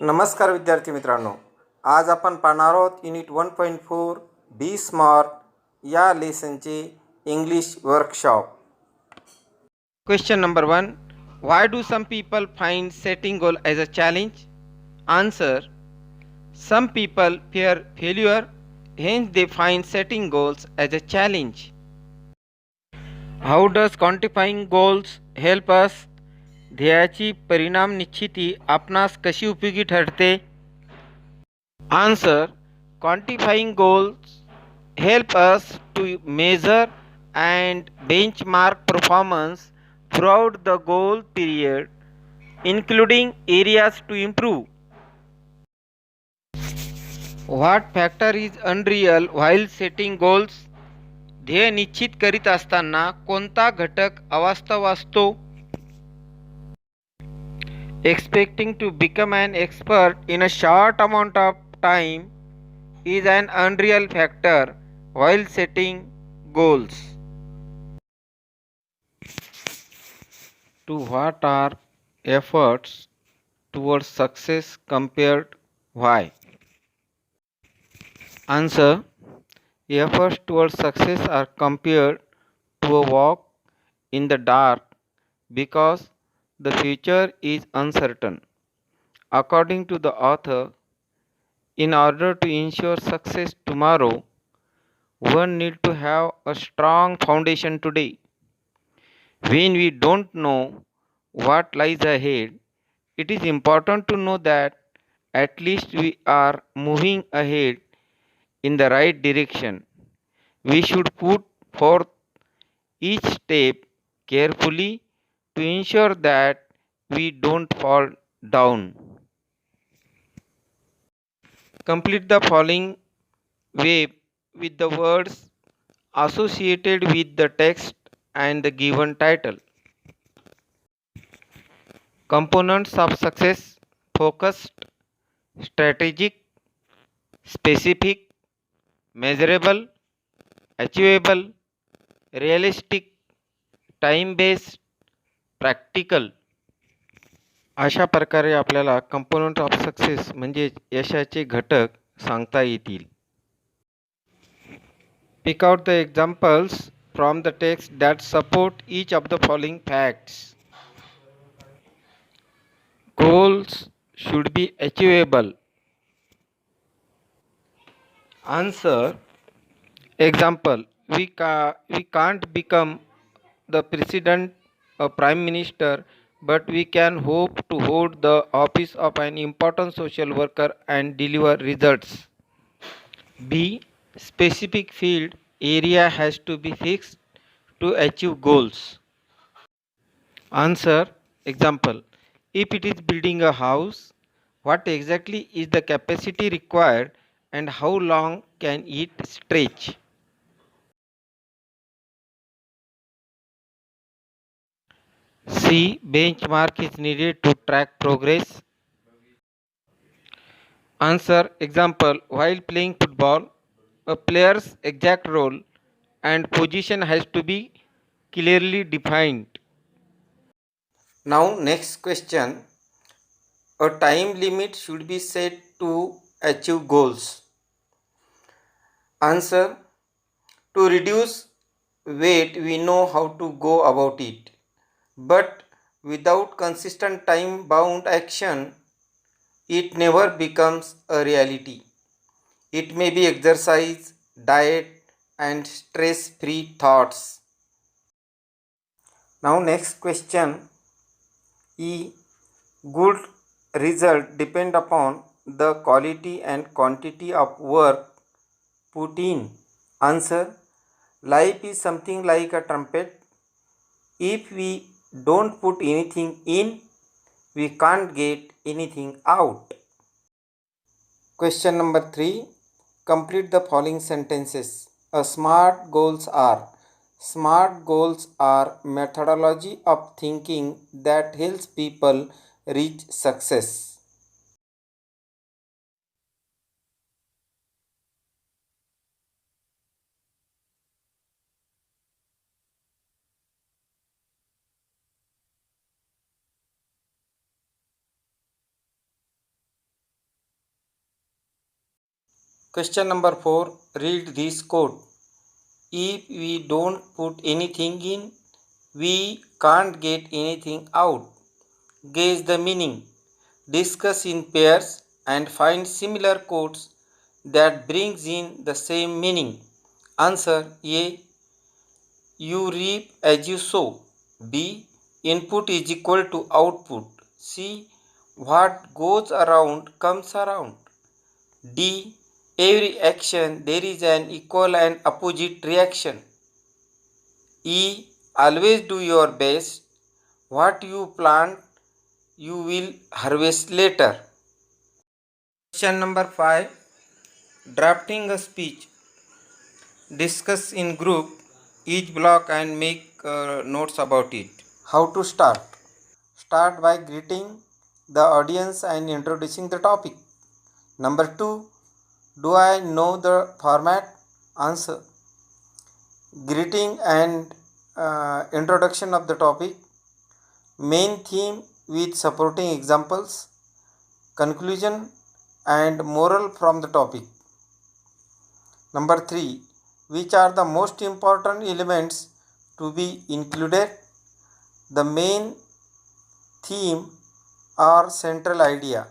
नमस्कार विद्यार्थी मित्रांनो, आज आपण पाहणार आहोत युनिट 1.4 बी स्मार्ट या लेसनचे English workshop. Question number 1. Why do some people find setting goal as a challenge? Answer. Some people fear failure, hence they find setting goals as a challenge. How does quantifying goals help us? ध्येयाची परिणाम निश्चिती आपणास कशी उपयोगी ठरते? Answer. Quantifying goals help us to measure and benchmark performance throughout the goal period, including areas to improve. What factor is unreal while setting goals? ध्येय निश्चित करीत असताना कोणता घटक अवास्तव असतो? Expecting to become an expert in a short amount of time is an unreal factor while setting goals. To what are efforts towards success compared? Why? Answer. Efforts towards success are compared to a walk in the dark because the future is uncertain. According to the author, in order to ensure success tomorrow, one needs to have a strong foundation today. When we don't know what lies ahead, it is important to know that at least we are moving ahead in the right direction. We should put forth each step carefully to ensure that we don't fall down. Complete the following web with the words associated with the text and the given title. Components of success: focused, strategic, specific, measurable, achievable, realistic, time based, practical. अशा प्रकारे आपल्याला component of success म्हणजे यशाचे घटक सांगता येतील. Pick out the examples from the text that support each of the following facts. Goals should be achievable. Answer. Example, we can't become the president or prime minister, but we can hope to hold the office of an important social worker and deliver results. B. Specific field area has to be fixed to achieve goals. Answer. Example, if it is building a house, what exactly is the capacity required and how long can it stretch? C. Benchmark is needed to track progress. Answer. Example, while playing football, a player's exact role and position has to be clearly defined. Now next question. A time limit should be set to achieve goals. Answer. To reduce weight, we know how to go about it. But without consistent time bound action, it never becomes a reality. It may be exercise, diet, and stress free thoughts. Now, next question. E. Good result depend upon the quality and quantity of work put in. Answer. Life is something like a trumpet. If we don't put anything in, we can't get anything out. Question number 3. Complete the following sentences. Smart goals are. Smart goals are methodology of thinking that helps people reach success. Question number 4. Read this quote. If we don't put anything in, we can't get anything out. Gauge the meaning. Discuss in pairs and find similar quotes that brings in the same meaning. Answer A. You reap as you sow. B. Input is equal to output. C. What goes around comes around. D. Every action there is an equal and opposite reaction. E. Always do your best. What you plant, you will harvest later. Question number 5. Drafting a speech. Discuss in group each block and make notes about it. How to start? Start by greeting the audience and introducing the topic. Number 2. Do I know the format? Answer. Greeting and introduction of the topic. Main theme with supporting examples. Conclusion and moral from the topic. Number 3. Which are the most important elements to be included? The main theme or central idea.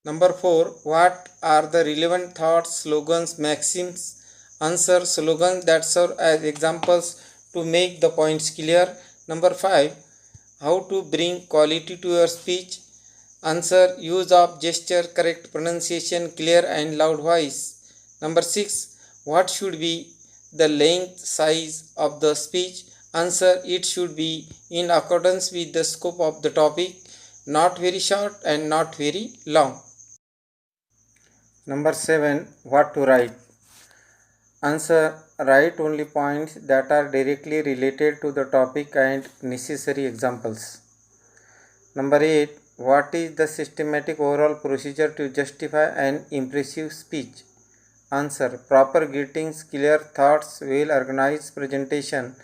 Number 4. What are the relevant thoughts, slogans, maxims? Answer. Slogans that serve as examples to make the points clear. Number 5. How to bring quality to your speech? Answer. Use of gesture, correct pronunciation, clear and loud voice. Number 6. What should be the length, size of the speech? Answer. It should be in accordance with the scope of the topic, not very short and not very long. Number 7. What to write? Answer. Write only points that are directly related to the topic and necessary examples. Number 8. What is the systematic overall procedure to justify an impressive speech? Answer. Proper greetings, clear thoughts, well organized presentation,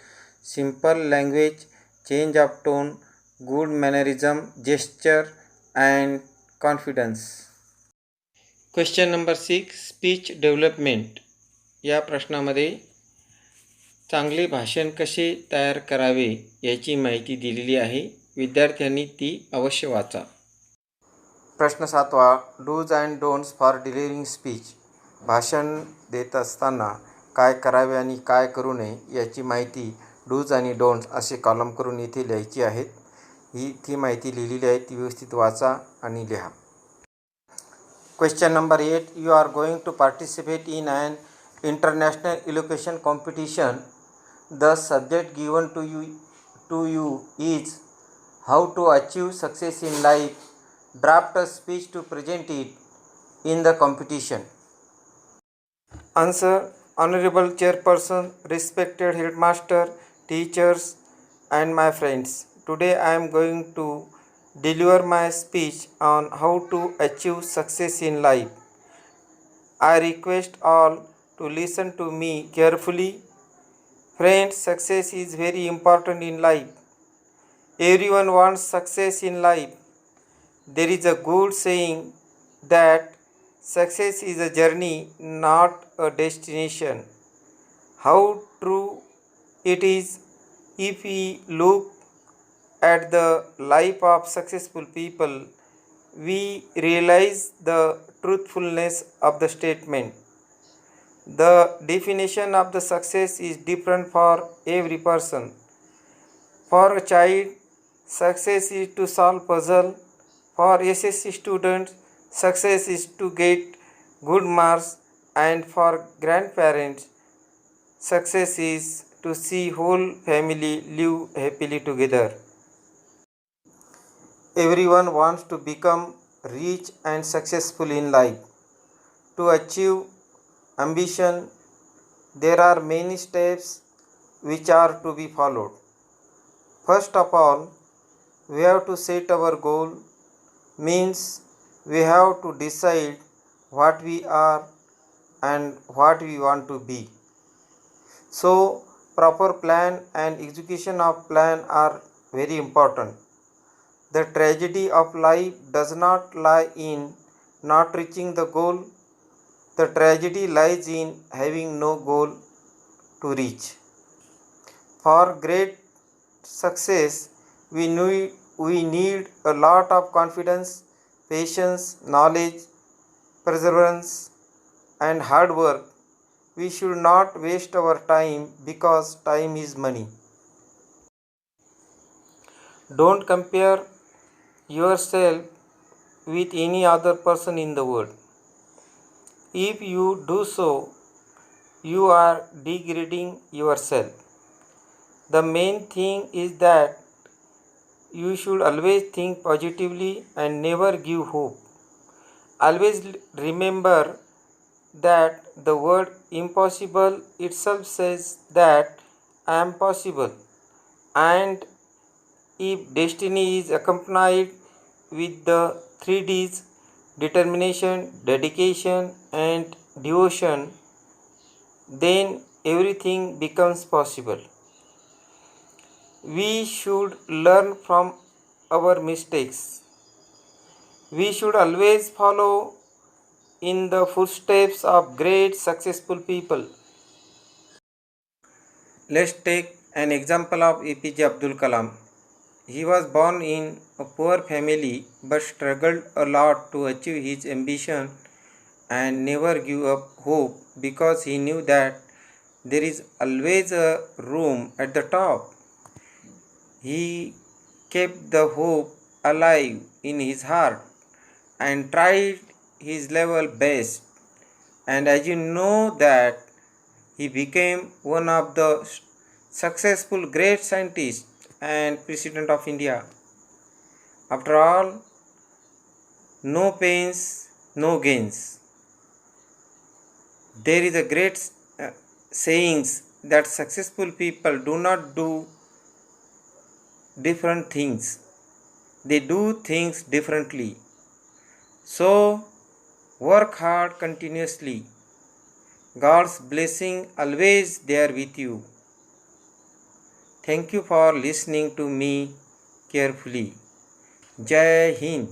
simple language, change of tone, good mannerism, gesture and confidence. Question number 6. Speech development. या प्रश्नामध्ये चांगले भाषण कसे तयार करावे याची माहिती दिलेली आहे. विद्यार्थ्यांनी ती अवश्य वाचा. प्रश्न 7. Dos and don'ts for delivering speech. भाषण देत असताना काय करावे आणि काय करू नये याची माहिती डूज आणि डोंट्स असे कॉलम करून इथे लिहायची आहेत. ती माहिती लिहिलेली आहे, ती व्यवस्थित वाचा आणि लिहा. Question number 8. You are going to participate in an international elocution competition. The subject given to you is how to achieve success in life. Draft a speech to present it in the competition. Answer. Honorable Chairperson, respected headmaster, teachers and my friends. Today I am going to deliver my speech on how to achieve success in life. I request all to listen to me carefully. Friends, success is very important in life. Everyone wants success in life. There is a good saying that success is a journey, not a destination. How true it is if we look at the life of successful people, we realize the truthfulness of the statement. The definition of the success is different for every person. For a child, success is to solve puzzle. For SSC students, success is to get good marks, and for grandparents, success is to see whole family live happily together. Everyone wants to become rich and successful in life. To achieve ambition, there are many steps which are to be followed. First of all, we have to set our goal, means we have to decide what we are and what we want to be. So, proper plan and execution of plan are very important. The tragedy of life does not lie in not reaching the goal, The tragedy lies in having no goal to reach. For great success, we need a lot of confidence, patience, knowledge, perseverance, and hard work. We should not waste our time because time is money. Don't compare yourself with any other person in the world. If you do so, you are degrading yourself. The main thing is that you should always think positively and never give hope. Always remember that the word impossible itself says that I am possible, and if destiny is accompanied with the three D's determination, dedication, and devotion, then everything becomes possible. We should learn from our mistakes. We should always follow in the footsteps of great successful people. Let's take an example of APJ Abdul Kalam. He was born in a poor family but struggled a lot to achieve his ambition and never give up hope because he knew that there is always a room at the top. He kept the hope alive in his heart and tried his level best. And as you know that he became one of the successful great scientists and president of India. After all, no pains, no gains. There is a great sayings that successful people do not do different things. They do things differently. So work hard continuously. God's blessing always there with you. Thank you for listening to me carefully. Jai Hind.